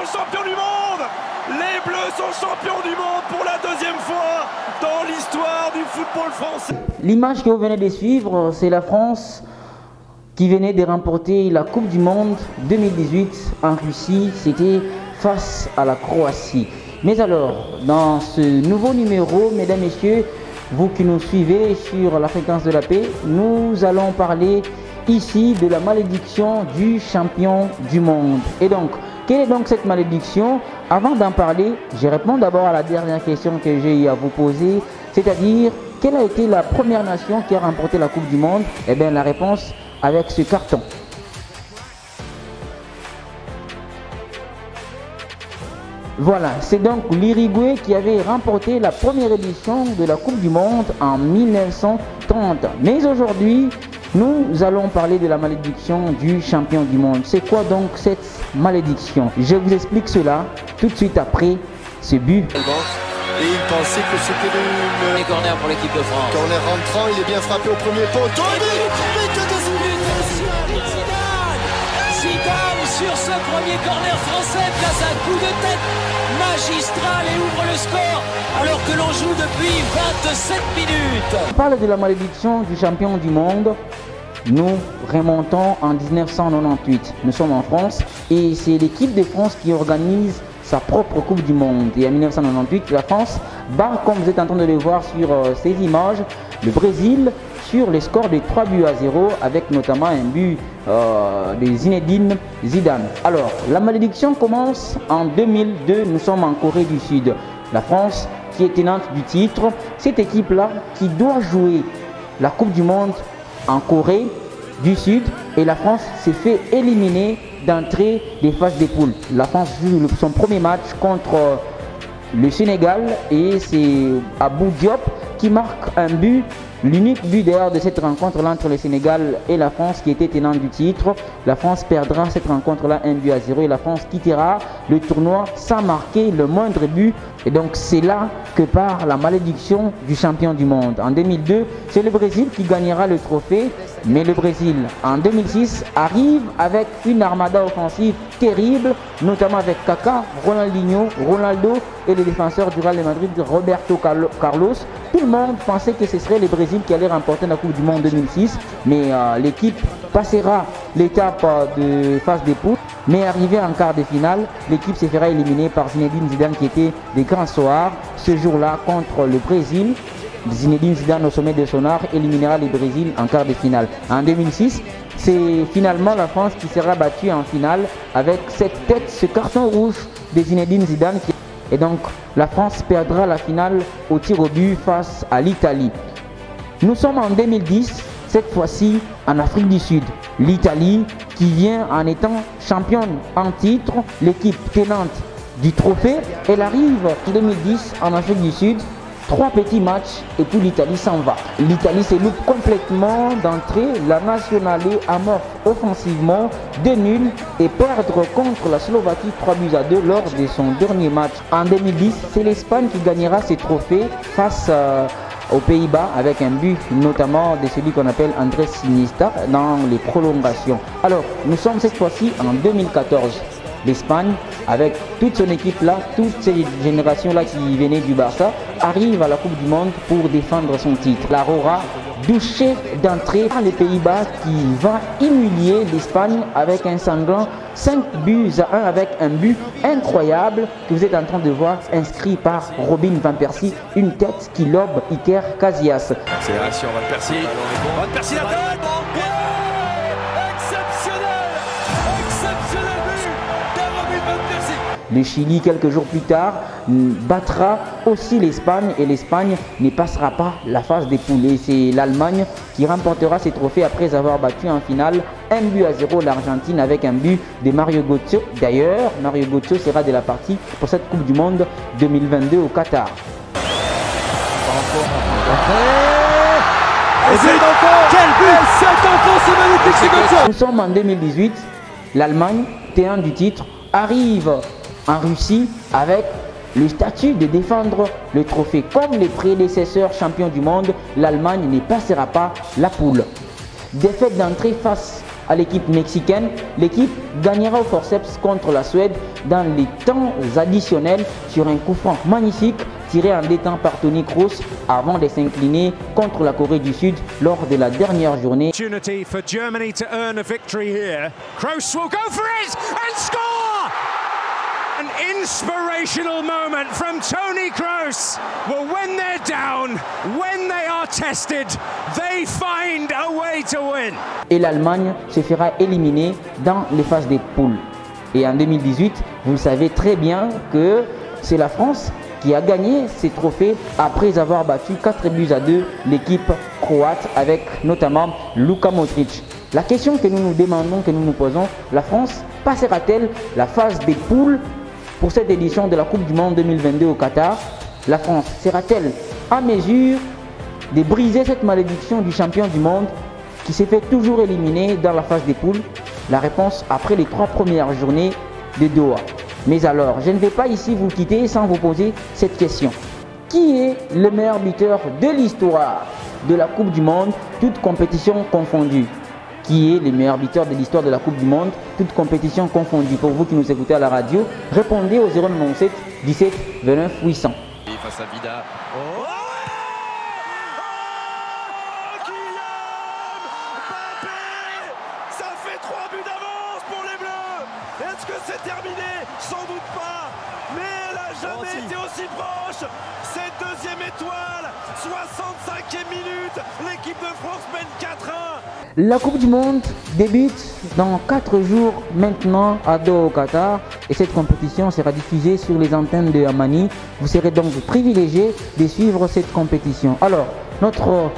sont champions du monde. Les Bleus sont champions du monde pour la deuxième fois dans l'histoire du football français. L'image que vous venez de suivre, c'est la France qui venait de remporter la Coupe du Monde 2018 en Russie. C'était face à la Croatie. Mais alors, dans ce nouveau numéro, mesdames, messieurs, vous qui nous suivez sur la fréquence de la paix, nous allons parler ici de la malédiction du champion du monde. Et donc, quelle est donc cette malédiction? Avant d'en parler, je réponds d'abord à la dernière question que j'ai à vous poser, c'est-à-dire, quelle a été la première nation qui a remporté la Coupe du Monde? Eh bien, la réponse avec ce carton. Voilà, c'est donc l'Uruguay qui avait remporté la première édition de la Coupe du Monde en 1930. Mais aujourd'hui, nous allons parler de la malédiction du champion du monde. C'est quoi donc cette malédiction? Je vous explique cela tout de suite après ce but. Et il pensait que c'était le corner pour l'équipe de France. Corner rentrant, il est bien frappé au premier poteau. Zidane sur ce premier corner français place un coup de tête magistral et ouvre le score alors que l'on joue depuis 27 minutes. On parle de la malédiction du champion du monde. Nous remontons en 1998. Nous sommes en France et c'est l'équipe de France qui organise sa propre Coupe du Monde. Et en 1998, la France bat, comme vous êtes en train de le voir sur ces images, le Brésil sur le score de 3-0 avec notamment un but de Zinedine Zidane. Alors, la malédiction commence en 2002. Nous sommes en Corée du Sud. La France qui est tenante du titre. Cette équipe-là qui doit jouer la Coupe du Monde en Corée du Sud et la France s'est fait éliminer d'entrée des phases des poules. La France joue son premier match contre le Sénégal et c'est Abou Diop qui marque un but, l'unique but d'ailleurs de cette rencontre entre le Sénégal et la France qui était tenante du titre. La France perdra cette rencontre-là 1-0 et la France quittera le tournoi sans marquer le moindre but. Et donc c'est là que part la malédiction du champion du monde. En 2002, c'est le Brésil qui gagnera le trophée. Mais le Brésil, en 2006, arrive avec une armada offensive terrible, notamment avec Kaká, Ronaldinho, Ronaldo et le défenseur du Real de Madrid, Roberto Carlos. Tout le monde pensait que ce serait le Brésil qui allait remporter la Coupe du Monde 2006. Mais l'équipe passera l'étape de phase des poules. Mais arrivé en quart de finale, l'équipe se fera éliminer par Zinedine Zidane qui était des grands soirs. Ce jour-là, contre le Brésil, Zinedine Zidane au sommet de son art éliminera le Brésil en quart de finale. En 2006, c'est finalement la France qui sera battue en finale avec cette tête, ce carton rouge de Zinedine Zidane. Et donc la France perdra la finale au tir au but face à l'Italie. Nous sommes en 2010, cette fois-ci en Afrique du Sud. L'Italie qui vient en étant championne en titre, l'équipe tenante du trophée. Elle arrive en 2010 en Afrique du Sud. 3 petits matchs et puis l'Italie s'en va. L'Italie se loupe complètement d'entrée. La nationale est amorphe offensivement, 2-0 et perdre contre la Slovaquie 3-2 lors de son dernier match. En 2010, c'est l'Espagne qui gagnera ces trophées face aux Pays-Bas avec un but notamment de celui qu'on appelle Andrés Iniesta dans les prolongations. Alors, nous sommes cette fois-ci en 2014. L'Espagne, avec toute son équipe-là, toutes ces générations-là qui venaient du Barça, arrive à la Coupe du Monde pour défendre son titre. La Rora, douché d'entrée par les Pays-Bas qui va humilier l'Espagne avec un sanglant 5-1 avec un but incroyable que vous êtes en train de voir inscrit par Robin Van Persie, une tête qui lobe Iker Casillas. C'est l'action Van Persie. Van Persie la tête. Le Chili, quelques jours plus tard, battra aussi l'Espagne et l'Espagne ne passera pas la phase des poules. Et c'est l'Allemagne qui remportera ces trophées après avoir battu en finale 1-0 l'Argentine avec un but de Mario Götze. D'ailleurs, Mario Götze sera de la partie pour cette Coupe du Monde 2022 au Qatar. Et c'est encore quel but! Cet enfant, c'est magnifique, c'est Götze! Nous sommes en 2018, l'Allemagne, tenante du titre, arrive en Russie avec le statut de défendre le trophée. Comme les prédécesseurs champions du monde, l'Allemagne ne passera pas la poule. Défaite d'entrée face à l'équipe mexicaine. L'équipe gagnera au forceps contre la Suède dans les temps additionnels sur un coup franc magnifique tiré en détente par Toni Kroos avant de s'incliner contre la Corée du Sud lors de la dernière journée. Opportunity for Germany to earn a victory here. Kroos will go for it and score! An inspirational moment from Toni Kroos. Well, when they're down, when they are tested, they find a way to win. Et l'Allemagne se fera éliminer dans les phases des poules. Et en 2018, vous le savez très bien que c'est la France qui a gagné ces trophées après avoir battu 4-2 l'équipe croate avec notamment Luka Modric. La question que nous nous demandons, que nous nous posons, la France passera-t-elle la phase des poules pour cette édition de la Coupe du Monde 2022 au Qatar? La France sera-t-elle à mesure de briser cette malédiction du champion du monde qui s'est fait toujours éliminer dans la phase des poules? La réponse après les 3 premières journées de Doha. Mais alors, je ne vais pas ici vous quitter sans vous poser cette question. Qui est le meilleur buteur de l'histoire de la Coupe du Monde, toute compétition confondue? Qui est le meilleur buteur de l'histoire de la Coupe du Monde, toute compétition confondue? Pour vous qui nous écoutez à la radio, répondez au 097 17 29 800. Et face à Vida. Oh, Ça fait 3 buts d'avance pour les Bleus. Est-ce que c'est terminé? Sans doute pas. Mais elle n'a jamais été aussi proche. Cette deuxième étoile, 65e minute, l'équipe de France mène 4-1. La Coupe du Monde débute dans 4 jours maintenant à Doha au Qatar et cette compétition sera diffusée sur les antennes de Amani. Vous serez donc privilégiés de suivre cette compétition. Alors, notre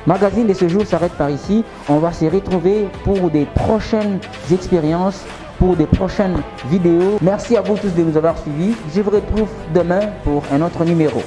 magazine de ce jour s'arrête par ici. On va se retrouver pour des prochaines expériences, pour des prochaines vidéos. Merci à vous tous de nous avoir suivis. Je vous retrouve demain pour un autre numéro.